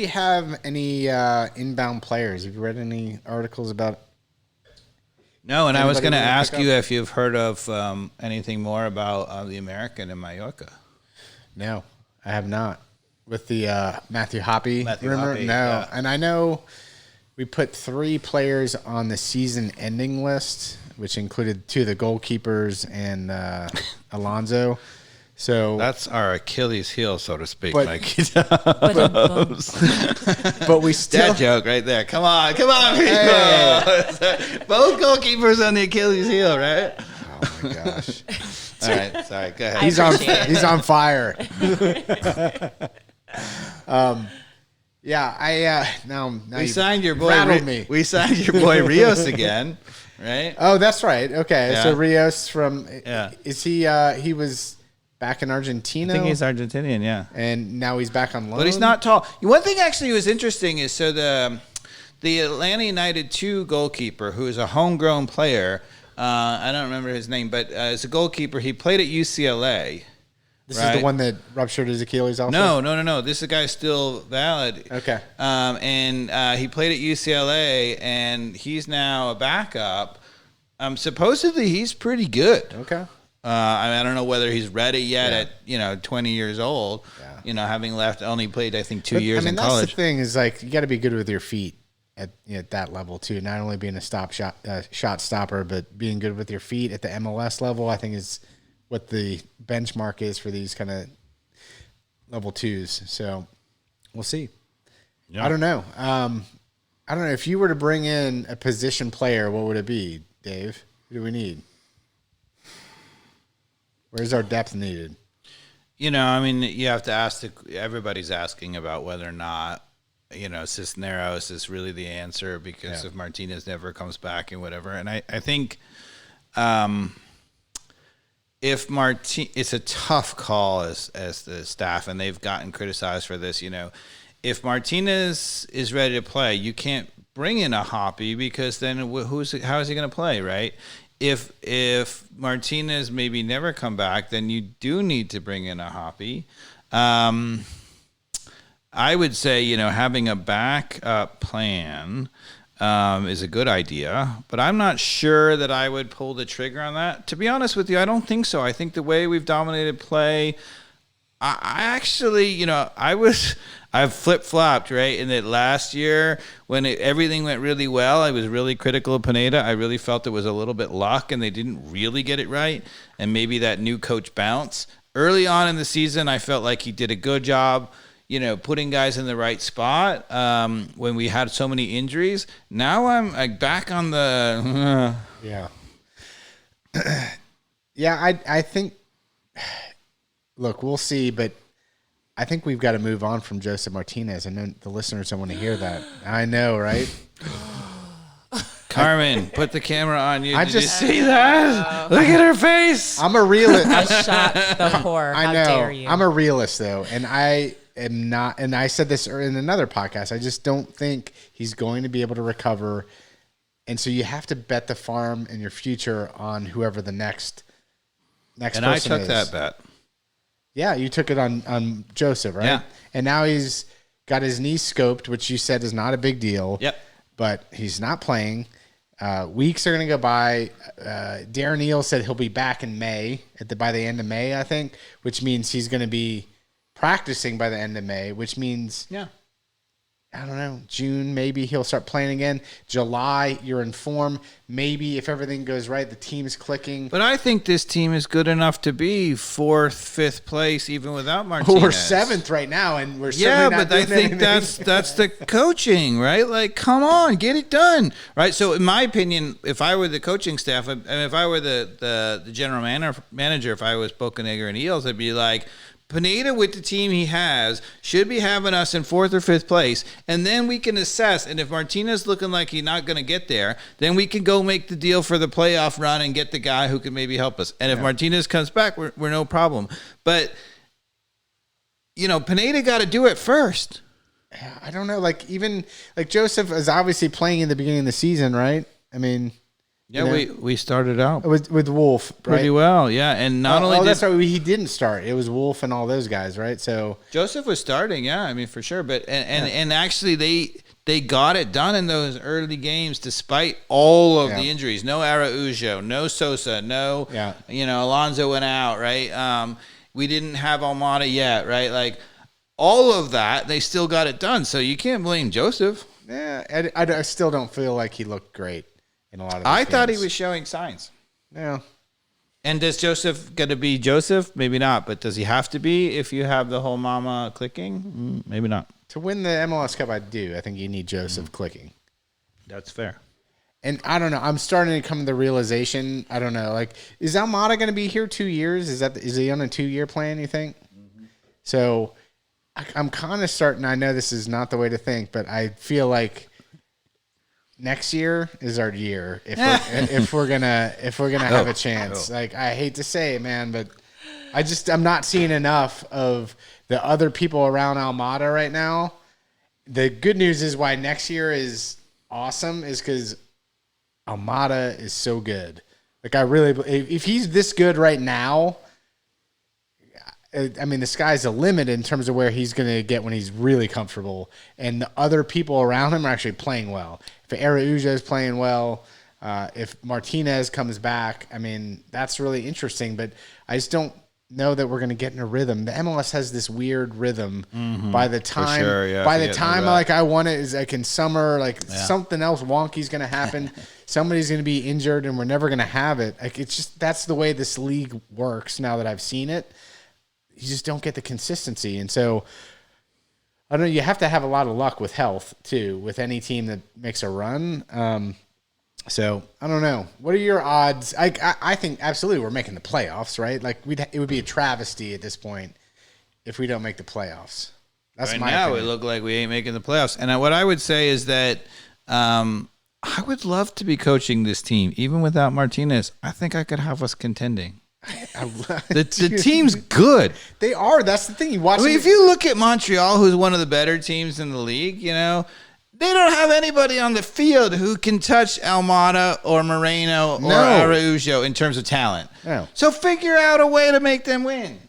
we have any inbound players? Have you read any articles about? No, and I was going to ask you if you've heard of anything more about the American in Mallorca. No, I have not. With the Matthew Hoppe rumor? Hoppe, no. yeah. And I know we put 3 players on the season-ending list, which included 2 of the goalkeepers and Alonso. So that's our Achilles heel, so to speak, but, Mike. But we still... That joke right there. Come on, people. Hey. Both goalkeepers on the Achilles heel, right? Oh, my gosh. All right, sorry, go ahead. He's on fire. Yeah, now we signed your boy. Me. We signed your boy Rios again, right? Oh, that's right. Okay, Yeah. so Rios from Yeah. Is he? He was back in Argentina. I think he's Argentinian, yeah. And now he's back on loan. But he's not tall. One thing actually was interesting is so the Atlanta United 2 goalkeeper, who is a homegrown player. I don't remember his name, but as a goalkeeper, he played at UCLA. This is the one that ruptured his Achilles also? No. This guy's still valid. Okay. And he played at UCLA, and he's now a backup. Supposedly, he's pretty good. Okay. I don't know whether he's ready yet at 20 years old. Yeah. Having only played, I think, 2 years in college. That's the thing is like you got to be good with your feet at that level too. Not only being a shot stopper, but being good with your feet at the MLS level. I think is what the benchmark is for these kind of level 2s. So we'll see. Yeah. I don't know. If you were to bring in a position player, what would it be, Dave? Who do we need? Where's our depth needed? You have to ask. Everybody's asking about whether or not Cisneros is really the answer because if Martinez never comes back and whatever. And I think if it's a tough call as the staff, and they've gotten criticized for this. If Martinez is ready to play, you can't bring in a Hoppe because then how is he going to play, right? If Martinez maybe never come back, then you do need to bring in a Hoppe. I would say, having a backup plan is a good idea, but I'm not sure that I would pull the trigger on that. To be honest with you, I don't think so. I think the way we've dominated play, I actually, I've flip-flopped, right? In that last year when everything went really well, I was really critical of Pineda. I really felt it was a little bit luck and they didn't really get it right. And maybe that new coach bounce. Early on in the season, I felt like he did a good job, putting guys in the right spot when we had so many injuries. Now I'm back on the... Yeah. Yeah, I think... Look, we'll see, but I think we've got to move on from Josef Martinez. I know the listeners don't want to hear that. I know, right? Carmen, put the camera on you. Did you see that? Look at her face. I'm a realist. I shot the whore. How dare you? I'm a realist, though, and I am not. And I said this in another podcast. I just don't think he's going to be able to recover, and so you have to bet the farm and your future on whoever the next person is. And I took that bet. Yeah, you took it on Joseph, right? Yeah. And now he's got his knee scoped, which you said is not a big deal. Yep. But he's not playing. Weeks are going to go by. Darren Neal said he'll be back in May, by the end of May, I think, which means he's going to be practicing by the end of May, which means, I don't know, June, maybe he'll start playing again. July, you're in form. Maybe if everything goes right, the team's clicking. But I think this team is good enough to be 4th, 5th place even without Martinez. We're 7th right now, and we're certainly not doing I think anything. that's the coaching, right? Like, come on, get it done, right? So, in my opinion, if I were the coaching staff, and if I were the general manager, if I was Bocanegra and Eels, I'd be like, Pineda, with the team he has, should be having us in 4th or 5th place, and then we can assess. And if Martinez looking like he's not going to get there, then we can go make the deal for the playoff run and get the guy who can maybe help us. And if Martinez comes back, we're no problem. But Pineda got to do it first. I don't know. Like Joseph is obviously playing in the beginning of the season, right? I mean, Yeah, we started out with Wolf pretty well. Yeah, and not only that's why he didn't start. It was Wolf and all those guys, right? So Josef was starting. Yeah, I mean for sure. But and actually they got it done in those early games despite all of the injuries. No Araujo, no Sosa, no Alonso went out, right? We didn't have Almada yet, right? Like all of that, they still got it done. So you can't blame Josef. Yeah, I still don't feel like he looked great in a lot of I thought he was showing signs. Yeah. And does Josef got to be Josef? Maybe not, but does he have to be if you have the whole mama clicking? Maybe not. To win the MLS Cup, I do. I think you need Josef clicking. That's fair. And I don't know. I'm starting to come to the realization. I don't know. Like, is Almada going to be here 2 years? Is he on a 2-year plan, you think? Mm-hmm. So I'm kind of starting. I know this is not the way to think, but I feel like next year is our year if we're gonna have a chance. Like, I hate to say it, man, but I'm not seeing enough of the other people around Almada right now. The good news is why next year is awesome is because Almada is so good. Like, I really, if he's this good right now, I mean, the sky's the limit in terms of where he's going to get when he's really comfortable. And the other people around him are actually playing well. If Araujo is playing well, if Martinez comes back, I mean, that's really interesting. But I just don't know that we're going to get in a rhythm. The MLS has this weird rhythm. By the time, like I want it is like in summer, like something else wonky is going to happen. Somebody's going to be injured, and we're never going to have it. Like, it's just that's the way this league works. Now that I've seen it, you just don't get the consistency, and so I don't know. You have to have a lot of luck with health too, with any team that makes a run. So I don't know. What are your odds? I think absolutely we're making the playoffs, right? Like it would be a travesty at this point if we don't make the playoffs. That's right my now. opinion. It look like we ain't making the playoffs. And what I would say is that I would love to be coaching this team, even without Martinez. I think I could have us contending. The team's good. They are. That's the thing. You watch. I mean, if you look at Montreal, who's one of the better teams in the league, you know. They don't have anybody on the field who can touch Almada or Moreno or Araujo in terms of talent. No. So figure out a way to make them win.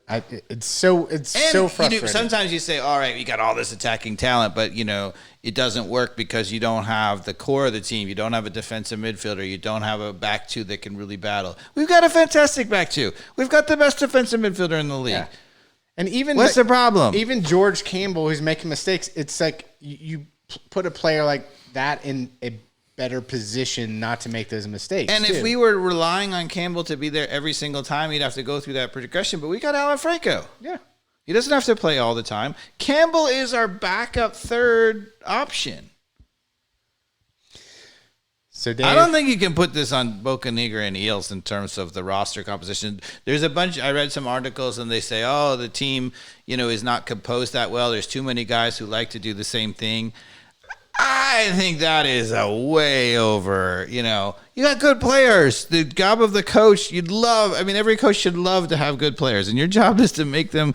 It's so frustrating. Sometimes you say, all right, you got all this attacking talent, but it doesn't work because you don't have the core of the team. You don't have a defensive midfielder. You don't have a back two that can really battle. We've got a fantastic back two. We've got the best defensive midfielder in the league. Yeah. And even what's the problem? Even George Campbell, who's making mistakes, it's like you put a player like that in a better position not to make those mistakes. And if we were relying on Campbell to be there every single time, he'd have to go through that progression. But we got Alan Franco. Yeah. He doesn't have to play all the time. Campbell is our backup third option. So Dave, I don't think you can put this on Boca Negra and Eels in terms of the roster composition. There's a bunch. I read some articles and they say, oh, the team, is not composed that well. There's too many guys who like to do the same thing. I think that is a way over, you got good players. The job of the coach, every coach should love to have good players. And your job is to make them,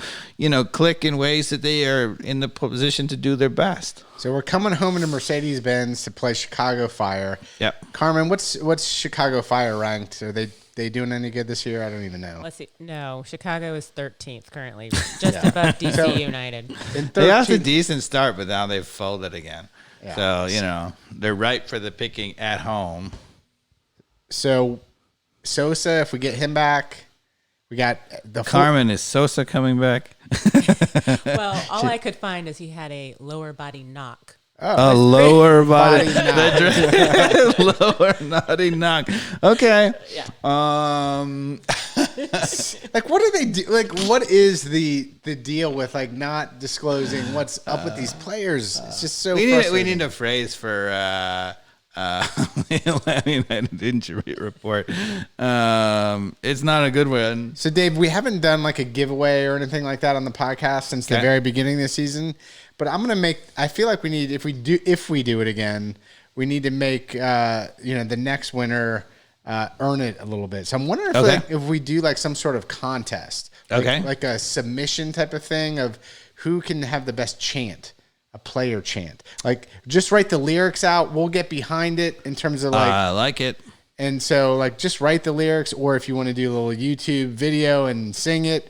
click in ways that they are in the position to do their best. So we're coming home into Mercedes-Benz to play Chicago Fire. Yep. Carmen, what's Chicago Fire ranked? Are they doing any good this year? I don't even know. Let's see. No, Chicago is 13th currently, just above DC United. They had a decent start, but now they've folded again. Yeah. So, they're ripe for the picking at home. So, Sosa, if we get him back, we got the Carmen, is Sosa coming back? Well, all I could find is he had a lower body knock. Oh, a lower body knock. Lower body knock. Okay. Yeah. Like, what do they do? Like, what is the deal with not disclosing what's up with these players? It's just so frustrating. We need a phrase for injury report. It's not a good one. So, Dave, we haven't done a giveaway or anything like that on the podcast since the very beginning of the season. But I'm gonna I feel like we need if we do it again, we need to make the next winner earn it a little bit. So I'm wondering if we do some sort of contest, like a submission type of thing of who can have the best chant, a player chant. Like, just write the lyrics out. We'll get behind it in terms of I like it. And so like just write the lyrics, or if you want to do a little YouTube video and sing it,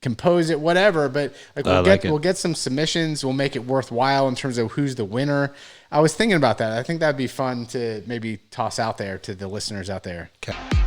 compose it, whatever. But like we'll get some submissions. We'll make it worthwhile in terms of who's the winner. I was thinking about that. I think that'd be fun to maybe toss out there to the listeners out there. Okay.